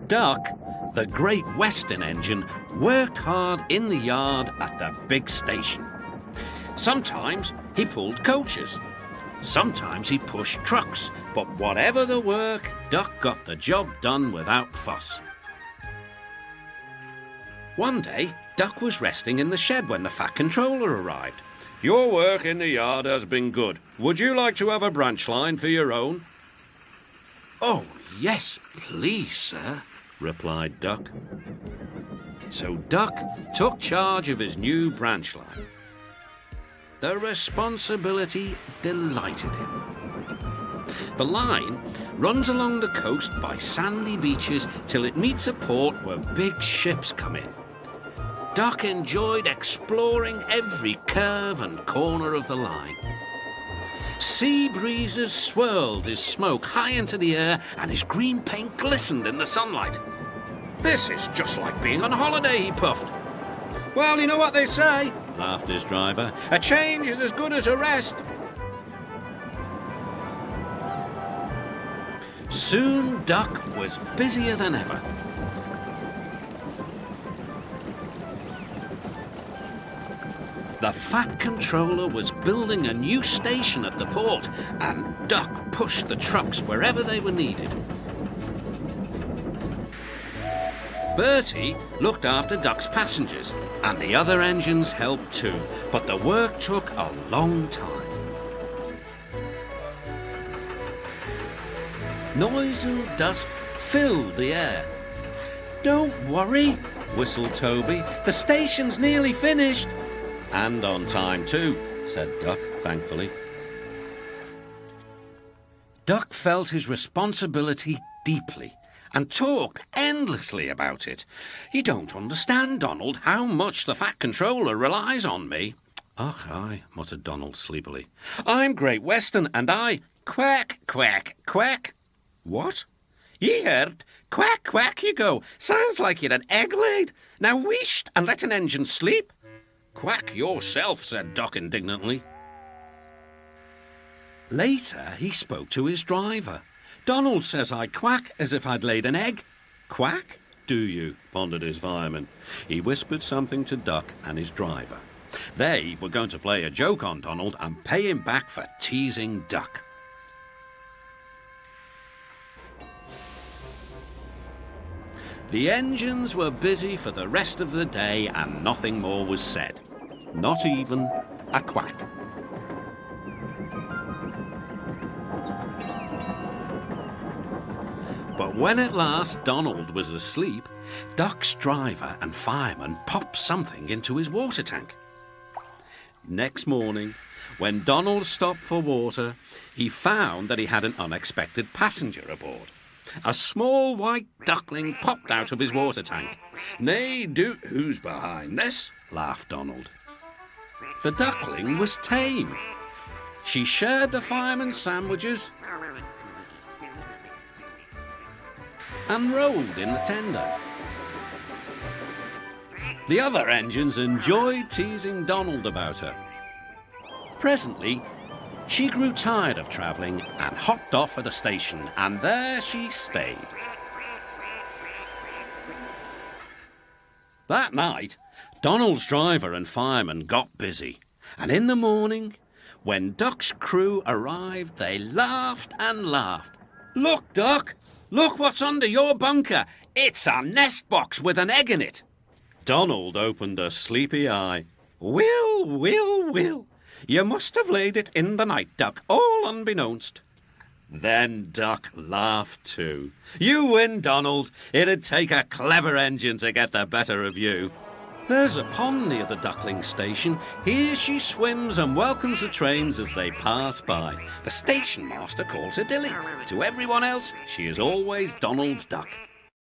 Duck, the Great Western engine, worked hard in the yard at the big station. Sometimes he pulled coaches. Sometimes he pushed trucks. But whatever the work, Duck got the job done without fuss. One day, Duck was resting in the shed when the Fat Controller arrived. "Your work in the yard has been good. Would you like to have a branch line for your own?" "Oh, yes, please, sir," replied Duck. So Duck took charge of his new branch line. The responsibility delighted him. The line runs along the coast by sandy beaches till it meets a port where big ships come in. Duck enjoyed exploring every curve and corner of the line. Sea breezes swirled his smoke high into the air and his green paint glistened in the sunlight. "This is just like being on holiday," he puffed. "Well, you know what they say," laughed his driver. "A change is as good as a rest." Soon Duck was busier than ever. The Fat Controller was building a new station at the port, and Duck pushed the trucks wherever they were needed. Bertie looked after Duck's passengers, and the other engines helped too, but the work took a long time. Noise and dust filled the air. "Don't worry," whistled Toby. "The station's nearly finished." "And on time too," said Duck, thankfully. Duck felt his responsibility deeply and talked endlessly about it. "You don't understand, Donald, how much the Fat Controller relies on me." "Ach, aye," muttered Donald sleepily. "I'm Great Western, and I—" "Quack, quack, quack." "What?" "Ye heard? Quack, quack you go. Sounds like you'd an egg laid. Now wheesht and let an engine sleep." "Quack yourself," said Duck indignantly. Later, he spoke to his driver. "Donald says I quack as if I'd laid an egg." "Quack, do you?" pondered his fireman. He whispered something to Duck and his driver. They were going to play a joke on Donald and pay him back for teasing Duck. The engines were busy for the rest of the day and nothing more was said. Not even a quack. But when at last Donald was asleep, Duck's driver and fireman popped something into his water tank. Next morning, when Donald stopped for water, he found that he had an unexpected passenger aboard. A small white duckling popped out of his water tank. "Nay, who's behind this?" laughed Donald. The duckling was tame. She shared the fireman's sandwiches and rolled in the tender. The other engines enjoyed teasing Donald about her. Presently, she grew tired of travelling and hopped off at a station, and there she stayed. That night, Donald's driver and fireman got busy, and in the morning, when Duck's crew arrived, they laughed and laughed. "Look, Duck! Look what's under your bunker! It's a nest box with an egg in it!" Donald opened a sleepy eye. Will. You must have laid it in the night, Duck, all unbeknownst." Then Duck laughed too. "You win, Donald. It'd take a clever engine to get the better of you." There's a pond near the duckling station. Here she swims and welcomes the trains as they pass by. The station master calls her Dilly. To everyone else, she is always Donald's duck.